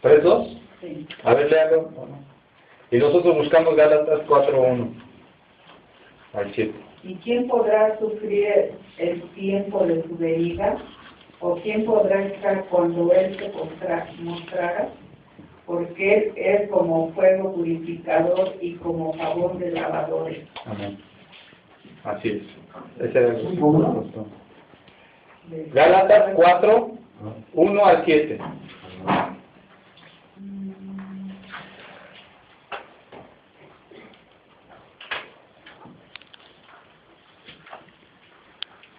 ¿3:2? Sí. A ver, léalo. Y nosotros buscamos Gálatas 4:1 al 7. ¿Y quién podrá sufrir el tiempo de su venida? ¿O quién podrá estar cuando Él se mostrará? Porque Él es como fuego purificador y como jabón de lavadores. Amén. Así es. Ese era el punto. Gálatas 4:1 al 7.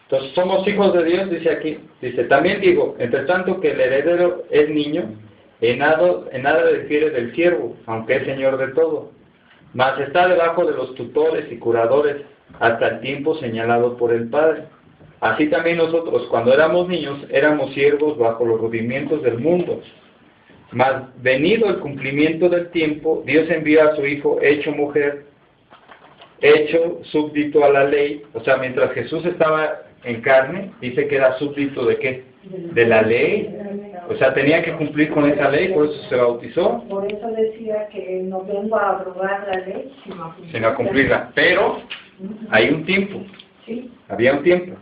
Entonces somos hijos de Dios, dice aquí. Dice, también digo, entre tanto que el heredero es niño, en nada difiere del siervo, aunque es señor de todo. Mas está debajo de los tutores y curadores hasta el tiempo señalado por el Padre. Así también nosotros, cuando éramos niños, éramos siervos bajo los rudimientos del mundo. Mas venido el cumplimiento del tiempo, Dios envió a su Hijo hecho mujer, hecho súbdito a la ley. O sea, mientras Jesús estaba en carne, dice que era súbdito ¿de qué? De la ley. O sea, tenía que cumplir con esa ley, por eso se bautizó. Por eso decía que no vengo a abrogar la ley, Sino a cumplirla. Pero hay un tiempo. Sí. Había un tiempo.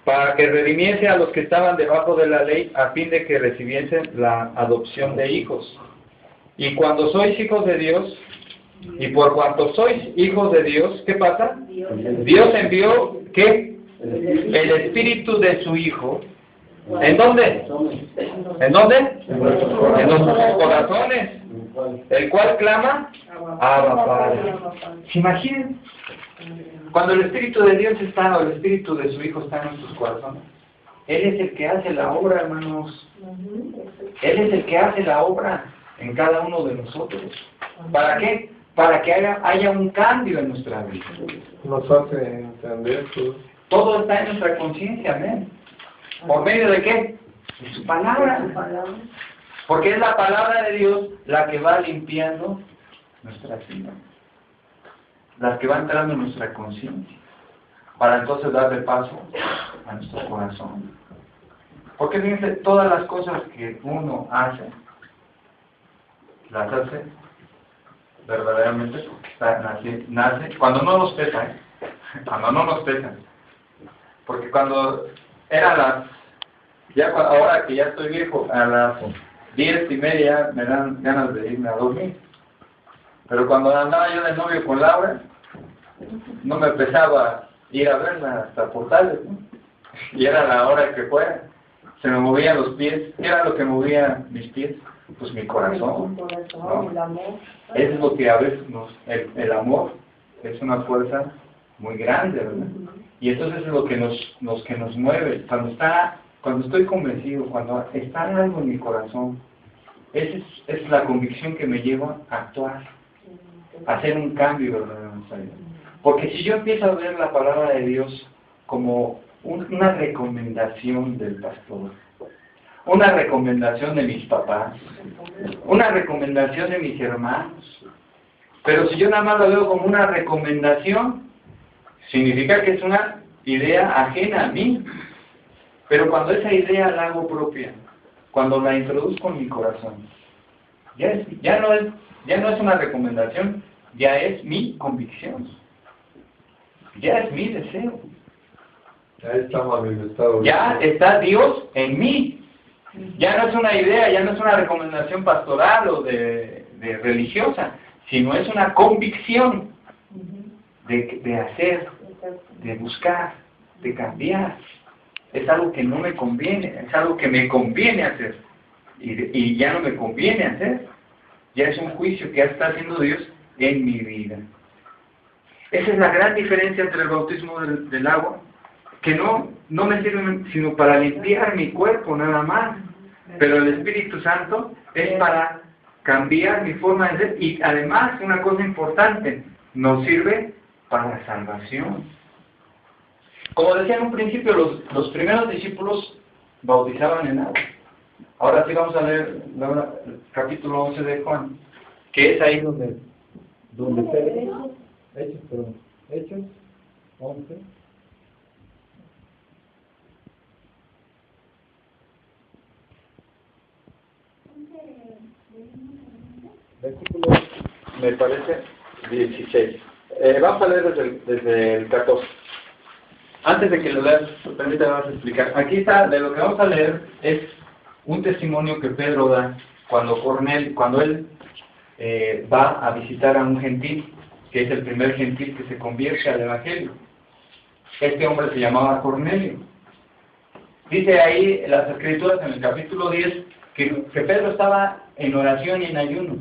Para que redimiese a los que estaban debajo de la ley, a fin de que recibiesen la adopción de hijos. Y cuando sois hijos de Dios, y por cuanto sois hijos de Dios, ¿qué pasa? Dios envió, ¿qué? El Espíritu de su Hijo. ¿En dónde? ¿En dónde? En nuestros corazones. El cual clama, Abba Padre. ¿Se imaginan? Cuando el Espíritu de Dios está, o el Espíritu de su Hijo está en nuestros corazones, Él es el que hace la obra, hermanos. Él es el que hace la obra en cada uno de nosotros. ¿Para qué? Para que haya un cambio en nuestra vida. Nos hace entender Todo está en nuestra conciencia, amén. ¿Por medio de qué? De su palabra. Porque es la palabra de Dios la que va limpiando nuestras vidas. La que va entrando en nuestra conciencia. Para entonces darle paso a nuestro corazón. Porque fíjense, todas las cosas que uno hace, las hace verdaderamente porque nace cuando no nos pesan, cuando no nos pesan. Porque cuando era ahora que ya estoy viejo, a las 10:30 me dan ganas de irme a dormir. Pero cuando andaba yo de novio con Laura, no me pesaba ir a verla hasta Portales, ¿no? Y era la hora que fuera. Se me movían los pies. ¿Qué era lo que movía mis pies? Pues mi corazón. ¿No? El amor. Eso es lo que a veces el amor es una fuerza muy grande, ¿verdad? Y entonces es lo que nos mueve. Cuando estoy convencido, cuando está algo en mi corazón, esa es la convicción que me lleva a actuar, a hacer un cambio verdaderamente. Porque si yo empiezo a ver la palabra de Dios como una recomendación del pastor, una recomendación de mis papás, una recomendación de mis hermanos, pero si yo nada más la veo como una recomendación, significa que es una idea ajena a mí. Pero cuando esa idea la hago propia, cuando la introduzco en mi corazón, ya no es una recomendación, ya es mi convicción, ya es mi deseo. Ya está manifestado. Ya está Dios en mí. Ya no es una idea, ya no es una recomendación pastoral o de religiosa, sino es una convicción de hacer, de buscar, de cambiar. Es algo que no me conviene, es algo que me conviene hacer. Y ya no me conviene hacer. Ya es un juicio que está haciendo Dios en mi vida. Esa es la gran diferencia entre el bautismo del agua, que no me sirve sino para limpiar mi cuerpo nada más. Pero el Espíritu Santo es para cambiar mi forma de ser. Y además, una cosa importante, nos sirve para la salvación. Como decía en un principio, los primeros discípulos bautizaban en agua. Ahora sí vamos a leer el capítulo 11 de Juan, que es ahí donde Hechos 11. versículo, me parece, 16. Vamos a leer desde el 14. Antes de que lo leas, permítame vamos a explicar. Aquí está, de lo que vamos a leer, es un testimonio que Pedro da cuando él va a visitar a un gentil, que es el primer gentil que se convierte al Evangelio. Este hombre se llamaba Cornelio. Dice ahí en las Escrituras, en el capítulo 10, que Pedro estaba en oración y en ayuno.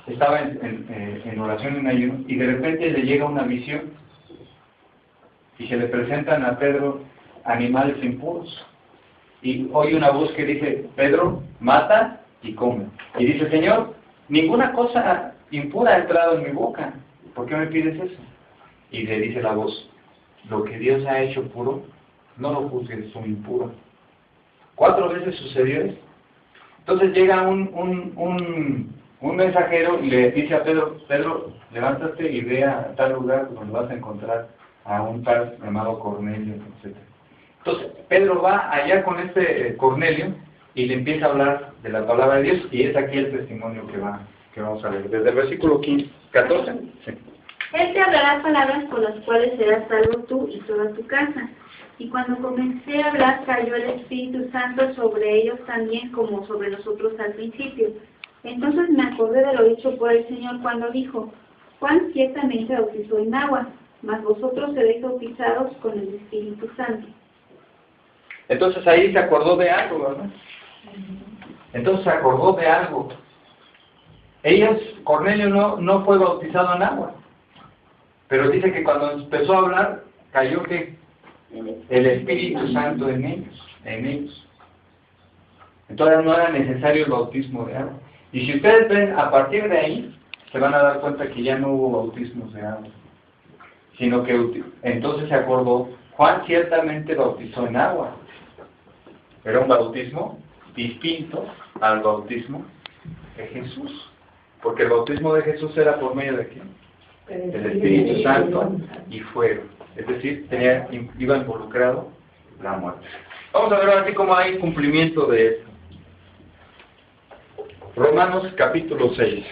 Estaba en oración y en ayuno, y de repente le llega una visión, y se le presentan a Pedro animales impuros. Y oye una voz que dice: Pedro, mata y come. Y dice: Señor, ninguna cosa impura ha entrado en mi boca. ¿Por qué me pides eso? Y le dice la voz: lo que Dios ha hecho puro, no lo juzgues como impuro. 4 veces sucedió esto. Entonces llega un mensajero y le dice a Pedro: Pedro, levántate y ve a tal lugar donde vas a encontrar a un tal llamado Cornelio, etc. Entonces Pedro va allá con este Cornelio y le empieza a hablar de la palabra de Dios, y es aquí el testimonio que vamos a leer, desde el versículo 14. Sí. Él te hablará palabras con las cuales serás salvo tú y toda tu casa. Y cuando comencé a hablar, cayó el Espíritu Santo sobre ellos también, como sobre nosotros al principio. Entonces me acordé de lo dicho por el Señor cuando dijo: Juan ciertamente bautizó en agua, mas vosotros seréis bautizados con el Espíritu Santo. Entonces ahí se acordó de algo, ¿verdad? Entonces se acordó de algo. Cornelio no fue bautizado en agua, pero dice que cuando empezó a hablar, cayó que el Espíritu Santo en ellos. Entonces no era necesario el bautismo de agua. Y si ustedes ven, a partir de ahí, se van a dar cuenta que ya no hubo bautismos de agua, sino que entonces se acordó: Juan ciertamente bautizó en agua. Era un bautismo distinto al bautismo de Jesús, porque el bautismo de Jesús era por medio de ¿quién? El Espíritu Santo y fuego, es decir, iba involucrado la muerte. Vamos a ver ahora sí cómo hay cumplimiento de esto. Romanos capítulo 6.